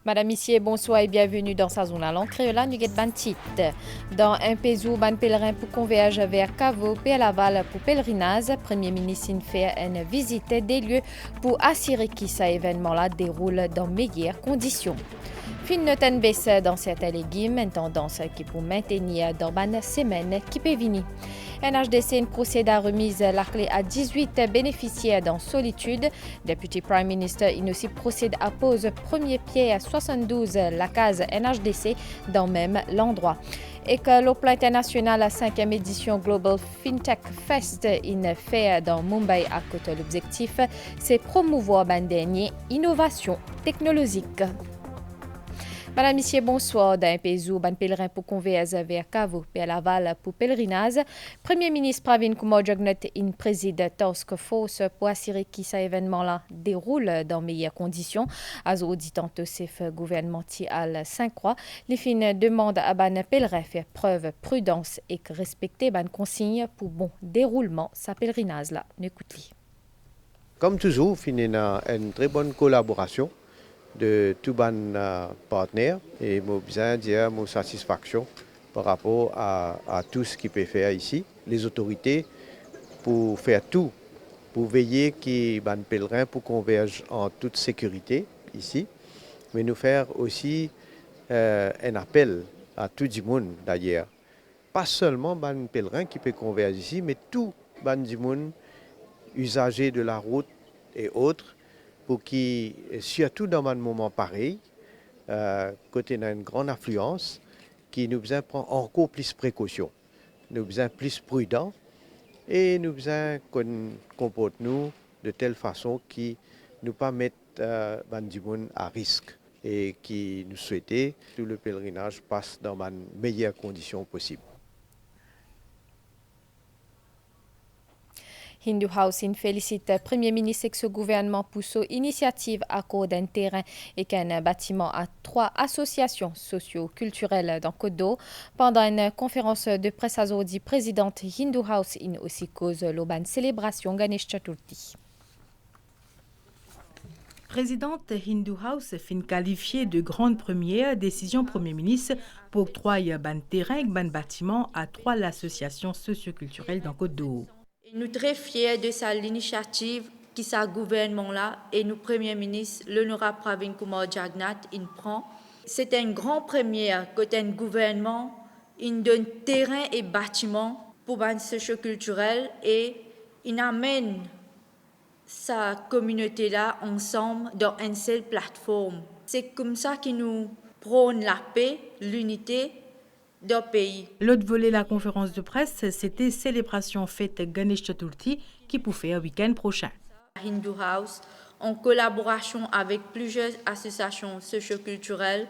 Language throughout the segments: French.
Madame, Monsieur, bonsoir et bienvenue dans sa zone à l'entrée. Là, nous ban titre. Dans un pays où ban pèlerin pour converge vers Cavo, et Laval pour pèlerinage, Premier ministre fait une visite des lieux pour assurer que cet événement-là déroule dans meilleures conditions. Fin noten baisse dans certains légumes, une tendance qui peut maintenir dans une semaine qui peut venir. NHDC procède à remise la clé à 18 bénéficiaires dans solitude. Deputy Prime Minister aussi procède à pose premier pied à 72 la case NHDC dans même l'endroit. Et que le plan international à 5e édition Global FinTech Fest in fait dans Mumbai à côté l'objectif, c'est promouvoir une dernière innovation technologique. Madame, Monsieur, bonsoir. Dans un pays où ban pèlerin pour converge vers Cavo et Laval pour pèlerinage, Premier ministre Pravin Kumar Jugnauth préside task force pour assurer que cet événement-là déroule dans de meilleures conditions. Az auditant chef gouvernemental 5 croix, les fins demandent à ban pèlerin faire preuve de prudence et respecter ban consignes pour bon déroulement sa pèlerinage là. Écoutez. Comme toujours, il y a une très bonne collaboration de tous les partenaires et je besoin dire mon satisfaction par rapport à tout ce qu'ils peuvent faire ici. Les autorités pour faire tout, pour veiller que les pèlerins pour converger en toute sécurité ici, mais nous faire aussi un appel à tout le monde d'ailleurs. Pas seulement les pèlerins qui peuvent converger ici, mais tout le monde, usagers de la route et autres, pour qui, surtout dans un moment pareil, côté d'une grande affluence, qui nous besoin prendre encore plus précaution, nous besoin plus prudent et nous besoin qu'on comporte nous de telle façon qui nous pas mettre du monde à risque et qui nous souhaiter que le pèlerinage passe dans les meilleures conditions possibles. Hindu House félicite le Premier ministre et ce gouvernement pour son initiative à cause d'un terrain et qu'un bâtiment à 3 associations socio-culturelles dans Côte d'Or. Pendant une conférence de presse à Zodi, présidente Hindu House aussi cause l'auban célébration Ganesh Chaturthi. Présidente Hindu House fin qualifiée de grande première décision Premier ministre pour octroyer ban terrain et ban bâtiment à 3 associations socio-culturelles dans Côte d'Or. Nous sommes très fiers de l'initiative que ce gouvernement-là et notre Premier ministre, l'honorable Pravin Kumar Jugnauth, prend. C'est une grande première que un gouvernement donne terrain et bâtiment pour les socio-culturels et il amène sa communauté-là ensemble dans une seule plateforme. C'est comme ça que nous prônons la paix, l'unité, pays. L'autre volet de la conférence de presse, c'était célébration fête Ganesh Chaturthi qui peut faire week-end prochain. Hindu House, en collaboration avec plusieurs associations socio-culturelles,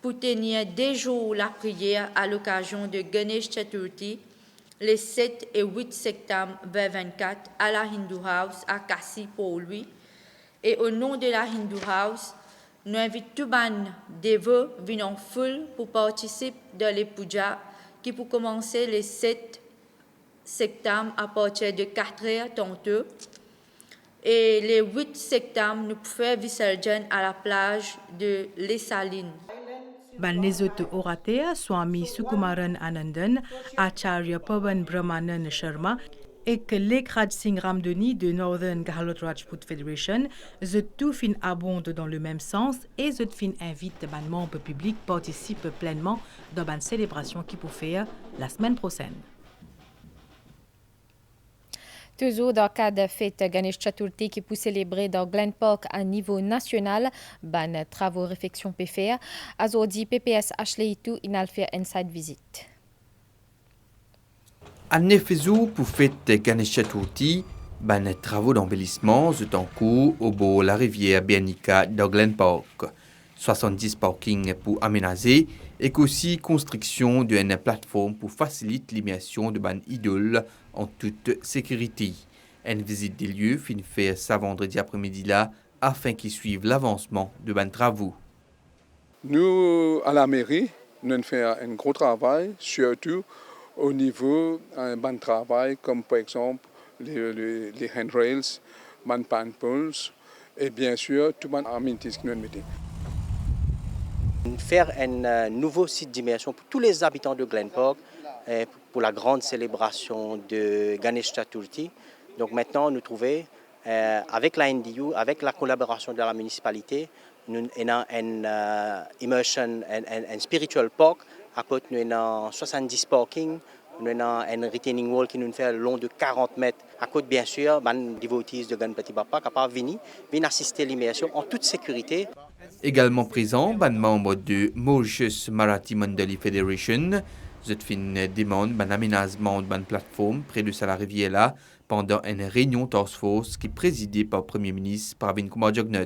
pour tenir des jours la prière à l'occasion de Ganesh Chaturthi, les 7 et 8 septembre 2024 à la Hindu House à Kassi pour lui. Et au nom de la Hindu House, nous invitons tous les dévots venant en foule pour participer dans les pujas qui pour commencer le 7 septembre à partir de 4 heures tantôt. Et le 8 septembre, nous pouvons faire Visarjan à la plage de Les Salines. Balnesote Oratea, Swami Sukumaran Anandan, Acharya Pavan Brahmanan Sharma et que Lekraj Singh Ramdoni de Northern Gahlot Rajput Federation, The tout fin abonde dans le même sens et The fin invite les membres publics participent pleinement dans une célébration qui peut faire la semaine prochaine. Toujours dans le cadre de fête Ganesh Chaturthi qui peut célébrer dans Glen Park à niveau national, ban travaux réflexion PFR, Azodi PPS Ashley Itu inal faire inside visite. En effet, pour fête Ganesh Chaturthi, ban travaux d'embellissement sont en cours au bord de la rivière Bianika dans Glen Park. 70 parkings pour aménager et aussi construction d'une plateforme pour faciliter l'immersion de ban idoles en toute sécurité. Une visite des lieux fin faire ça vendredi après-midi là afin qu'ils suivent l'avancement de ban travaux. Nous, à la mairie, nous faisons un gros travail, surtout au niveau d'un ban travail comme par exemple les handrails, ban pan poles et bien sûr tout ban amenities que nous mettons. Faire un nouveau site d'immersion pour tous les habitants de Glen Park pour la grande célébration de Ganesh Chaturthi. Donc maintenant, nous trouvons, avec la NDU, avec la collaboration de la municipalité, nous avons un immersion, un spiritual park. À côté, nous avons 70 parkings. Nous avons un retaining wall qui nous fait le long de 40 mètres. À côté, bien sûr, les devotees de Ganpati Bappa capables de venir assister à l'immersion en toute sécurité. Également présent, les membres de Mauritius Marathi Mandali Federation, ils fin demande un aménagement de plateforme près de la rivière là pendant une réunion task force qui est présidée par le Premier ministre Pravin Kumar Jagnat.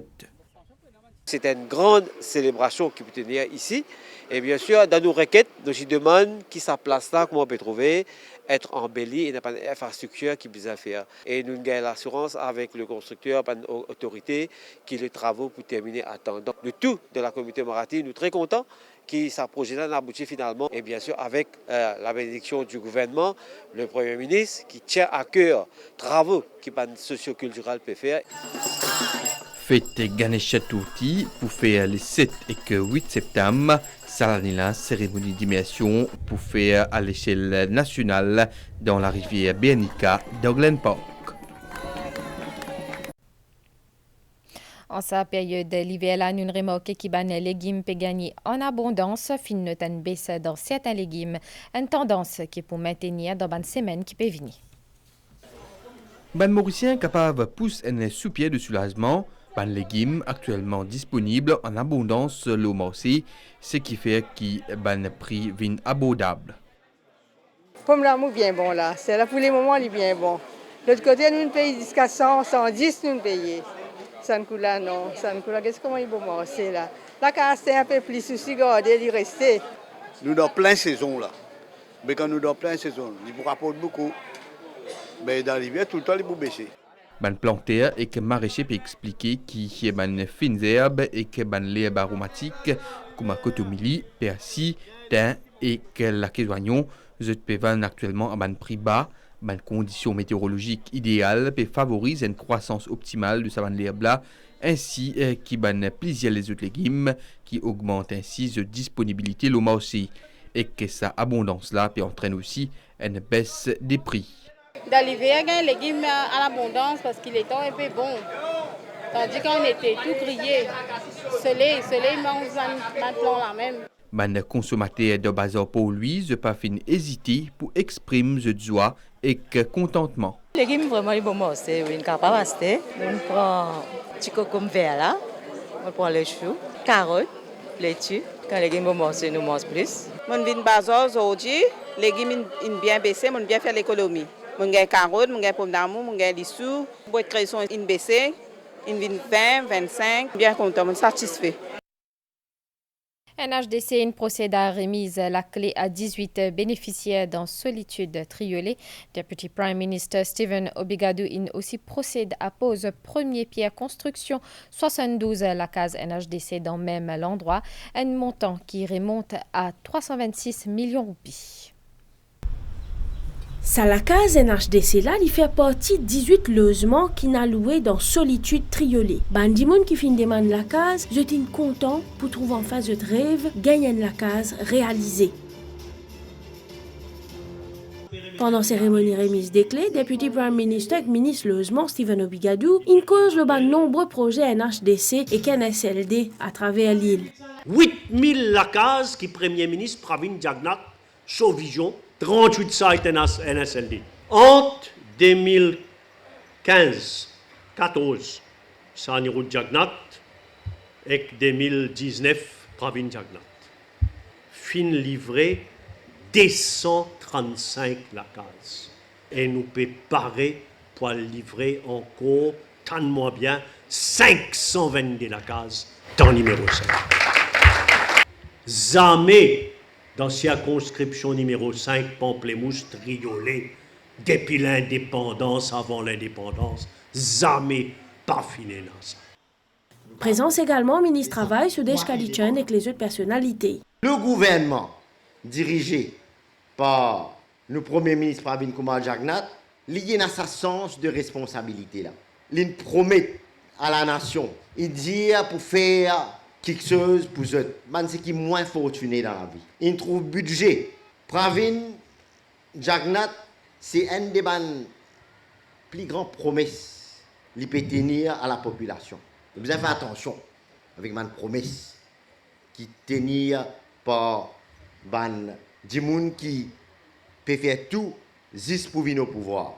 C'est une grande célébration qui peut tenir ici. Et bien sûr, dans nos requêtes, nous demandons qui sa place là, comment on peut trouver, être embelli et il n'y a pas d'infrastructure qui peut faire. Et nous avons l'assurance avec le constructeur, l'autorité, qui les travaux pour terminer à temps. Donc, le tout de la communauté marathi, nous sommes très contents que ce projet-là n'aboutit finalement. Et bien sûr, avec la bénédiction du gouvernement, le Premier ministre, qui tient à cœur les travaux que le socio-culturel peut faire. Fête Ganesh Chaturthi pour faire les 7 et 8 septembre. La cérémonie d'immersion pour faire à l'échelle nationale dans la rivière Bernica dans Glen Park. En sa période l'hiver, là, nous remarquons que les légumes peuvent gagner en abondance, fin de une baisse dans certains légumes, une tendance qui peut maintenir dans une semaine qui peut venir. Les Mauriciens capables de pousser un sous-pied de soulagement. Les légumes actuellement disponibles en abondance le marché, ce qui fait que prix vient abordable. Pomme l'amour bien bon là, c'est là pour les moments il est bien bon. De l'autre côté nous payons jusqu'à 100, 110 nous payons. Ça ne coûte là non, ça ne coûte là qu'est-ce comment il est bon marché là. La casse un peu plus souci garder il rester. Nous dans plein saison là. Mais quand nous dans plein saison, il vous rapporte beaucoup. Mais dans l'hiver tout le temps il vous baisser. Les planteurs et que maraîchers peuvent expliquer qui est les fines herbes et que les herbes aromatiques comme cotomili, persil, thym et que la oignon peuvent vendre actuellement à un prix bas. Les conditions météorologiques idéales peuvent favoriser une croissance optimale de sa herbe là, ainsi qui plaisir les autres légumes qui augmentent ainsi la disponibilité au marché et que sa abondance là peut entraîner aussi une baisse des prix. Dans l'hiver, les légumes à l'abondance parce qu'il est un peu bon. Tandis qu'on était tout grillé. Soleil, mange un plan là même. Les consommateurs de bazar pour lui, ne pas fin hésiter pour exprimer de joie et contentement. Les légumes vraiment les bons, c'est une capable d'acheter. On prend petit cocom vert là, on prend les choux, carottes, laitue. Quand les légumes bons, c'est nous mange plus. Mon vin bazar aujourd'hui, les légumes bien baissé, mon bien faire l'économie. Mon gain carottes, mon gain pomme d'amour, mon gain lissou, boîte création in baissé, in 20, 25, bien content, mon satisfait. NHDC procède à remise la clé à 18 bénéficiaires dans Solitude Triolet. Deputy Prime Minister Stephen Obigadou aussi procède à pose premier pierre construction 72 la case NHDC dans même l'endroit, un montant qui remonte à 326 millions de roupies. Ça la case NHDC là, il fait partie de 18 logements qui n'a loué dans Solitude Triolet. Bandimoun qui fin demande la case, je suis content pour trouver en face de rêve, gagner la case réalisée. Pendant cérémonie remise des clés, Deputy Prime Minister et ministre logement Stephen Obigadou, il cause le ban nombreux projets NHDC et KNSLD à travers l'île. 8000 la case qui Premier ministre Pravin Jagnat, Chauvision, 38 sites NSLD. Entre 2015-14, Sanirud Jagnat et 2019, Pravin Jagnat. Fin livré 235 la case. Et nous préparer pour livrer encore, tant moins bien, 522 la case dans numéro 5. Jamais dans circonscription numéro 5, Pamplemousse, Triolet, depuis l'indépendance, avant l'indépendance, jamais pas fini dans ça. Présence également ministre Travail, Sudesh Kalichan et les autres personnalités. Le gouvernement, dirigé par le Premier ministre Pravin Kumar Jagnat, lié à sa sens de responsabilité. Il promet à la nation, il dit pour faire quelque chose pour eux. Man, c'est qui moins fortuné dans la vie. Ils trouvent budget. Pravin Jagnat, c'est un des plus grandes promesses qu'il peut tenir à la population. Vous avez fait attention avec ma promesse qui tenir par des gens qui peut faire tout juste pour venir au pouvoir.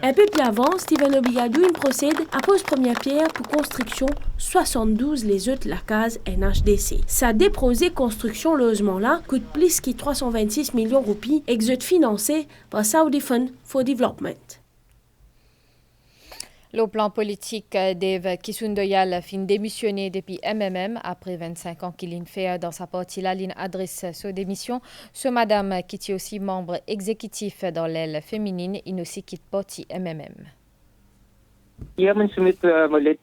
Un peu plus avant, Steven Obigadou procède à pose première pierre pour construction 72 les autres la case NHDC. Sa déprosée construction logement là coûte plus que 326 millions de roupies exode financé par Saudi Fund for Development. Le plan politique Dave Kisundoyal fin démissionné depuis MMM après 25 ans qu'il fait dans sa partie là, il adresse sa démission. Ce madame qui est aussi membre exécutif dans l'aile féminine, il aussi quitte partie MMM. Hier, je soumis ma lettre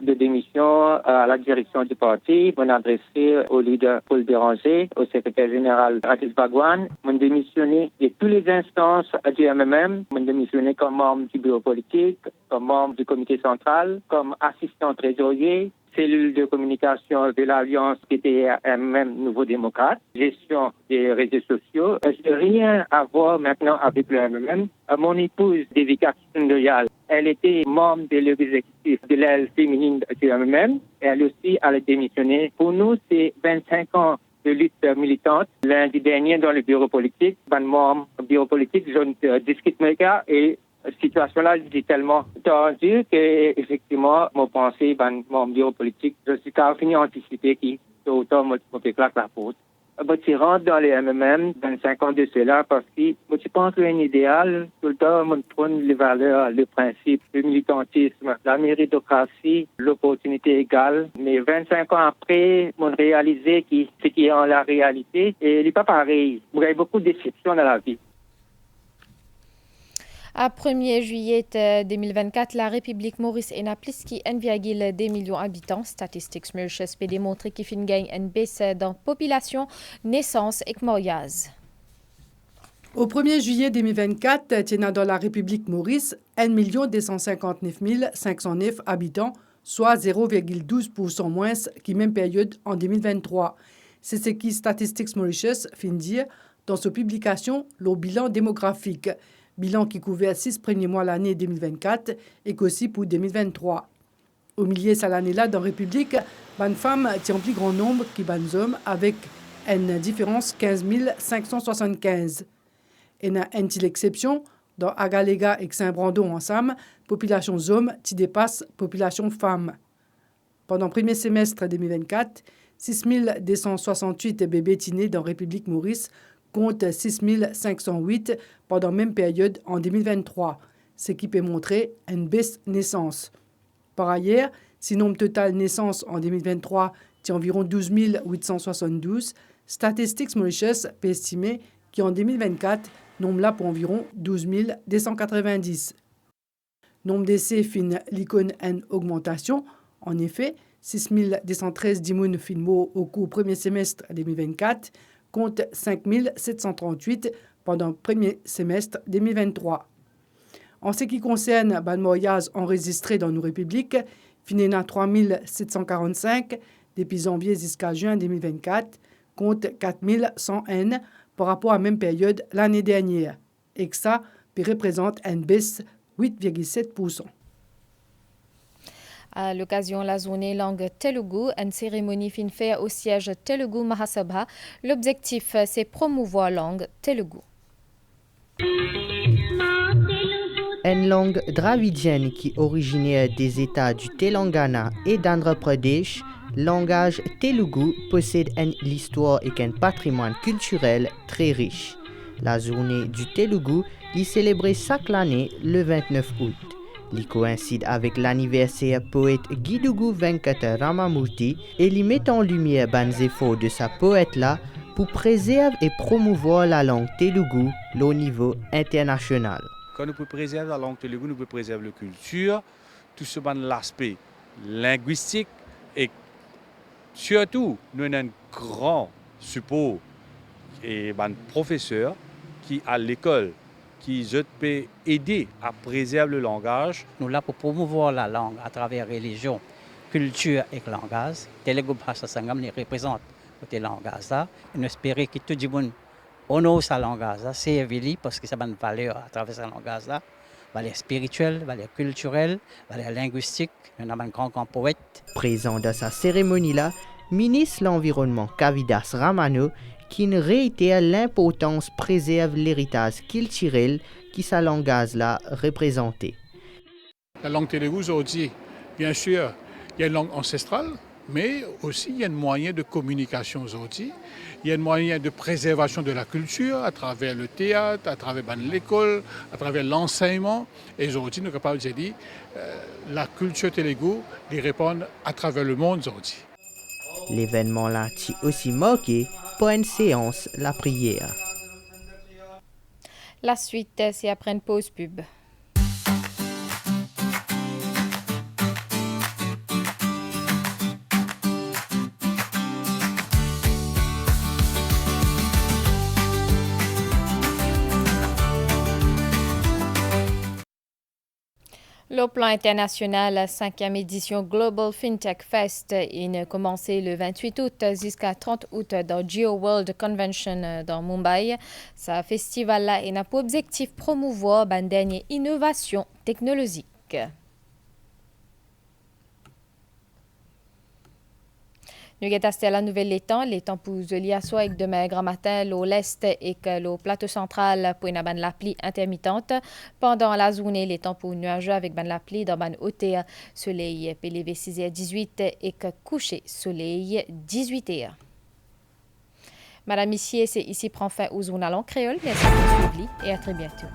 de démission à la direction du parti. Je adressé au leader Paul Béranger, au secrétaire général Atis Bagwan. Je démissionné de toutes les instances du MMM. Je démissionné comme membre du bureau politique, comme membre du comité central, comme assistant trésorier, cellule de communication de l'Alliance PTMM Nouveau Démocrate, gestion des réseaux sociaux. Je n'ai rien à voir maintenant avec le MMM. Mon épouse, Devika Kisundoyal, elle était membre de l'exécutif de l'aile féminine du MMM. Elle aussi a démissionné. Pour nous, c'est 25 ans de lutte militante. Lundi dernier, dans le bureau politique, membre du bureau politique, je discute avec elle et la situation là est tellement tendue que effectivement, mon pensée, mon bureau politique, je suis quand même anticipé qui, tôt ou tard, me fait claquer la porte. Je rentre dans les MMM 25 ans de cela parce que je pense qu'il y a un idéal. Tout le temps, je prône les valeurs, le principe, le militantisme, la méritocratie, l'opportunité égale. Mais 25 ans après, je réalisé ce qui est en la réalité et il n'est pas pareil. Il y a beaucoup de déceptions dans la vie. À 1er juillet 2024, la République Maurice en a plus que 1,2 million d'habitants. Statistics Mauritius peut démontrer qu'il y a une baisse dans la population, naissance et mariage. Au 1er juillet 2024, il y a dans la République Maurice 1 259 509 habitants, soit 0,12% moins que même période en 2023. C'est ce que Statistics Mauritius fin dire dans sa publication « Le bilan démographique ». Bilan qui couvrait 6 premiers mois l'année 2024 et qu'aussi pour 2023. Au milieu de cette année-là, dans la République, les femmes tient plus grand nombre que les hommes avec une différence 15 575. Et une exception, dans Agalega et Saint-Brandon ensemble, population hommes qui dépasse population femmes. Pendant le premier semestre 2024, 6 268 bébés nés dans la République Maurice compte 6 508 pendant la même période en 2023, ce qui peut montrer une baisse naissance. Par ailleurs, si le nombre total de naissances en 2023 est environ 12 872, Statistics Mauritius peut estimer qu'en 2024, le nombre là pour environ 12 290. Le nombre d'essais fin l'icône en augmentation. En effet, 6 213 dimoun fin mot au cours du premier semestre 2024, compte 5 738 pendant le premier semestre 2023. En ce qui concerne les mariages enregistrés dans nos républiques, finina 3 745 depuis janvier jusqu'à juin 2024, compte 4 101 par rapport à la même période l'année dernière, et que ça représente une baisse de 8,7%. À l'occasion de la journée langue Telugu, une cérémonie fin fait au siège Telugu Mahasabha. L'objectif, c'est promouvoir la langue Telugu. Une langue dravidienne qui est originaire des États du Telangana et d'Andhra Pradesh, le langage Telugu possède une histoire et un patrimoine culturel très riche. La journée du Telugu est célébrée chaque année le 29 août. Il coïncide avec l'anniversaire poète Gidugu Venkata Ramamurti et il met en lumière les efforts de sa poète-là pour préserver et promouvoir la langue Telugu au niveau international. Quand nous pouvons préserver la langue Telugu, nous pouvons préserver la culture, tout ce l'aspect linguistique et surtout, nous avons un grand support et un professeur qui à l'école qui peut aider à préserver le langage. Nous sommes là pour promouvoir la langue à travers la religion, culture et langage. Telugu Bhasha Sangam les représente côté langage là. Et nous espérons que tout le monde honore sa langage là, c'est évident parce que ça a une valeur à travers sa langage là. Valeur spirituelle, valeur culturelle, valeur linguistique, nous avons un grand poète. Présent dans sa cérémonie-là, ministre de l'Environnement Kavidas Ramano, qui réitère l'importance de préserver l'héritage culturel qui sa langage-là représentait. La langue Telugu aujourd'hui, bien sûr, il y a une langue ancestrale, mais aussi il y a un moyen de communication aujourd'hui. Il y a un moyen de préservation de la culture à travers le théâtre, à travers l'école, à travers l'enseignement. Et aujourd'hui, nous sommes capables de dire la culture Telugu les répond à travers le monde aujourd'hui. L'événement-là est aussi marqué par une séance, la prière. La suite, c'est après une pause pub. Le plan international, la 5e édition Global FinTech Fest, a commencé le 28 août jusqu'à 30 août dans Geo World Convention dans Mumbai. Ce festival-là a pour objectif de promouvoir une dernière innovation technologique. Nous avons la nouvelle l'étang pour l'IASO avec demain grand matin au l'est et que le plateau central pour une la pluie intermittente. Pendant la journée, l'étang pour nuageux avec la pluie dans une hauteur soleil PLV 6h18 et que coucher soleil 18h. Madame Missier, c'est ici prend fin au journal en créole. Merci de suivre et à très bientôt.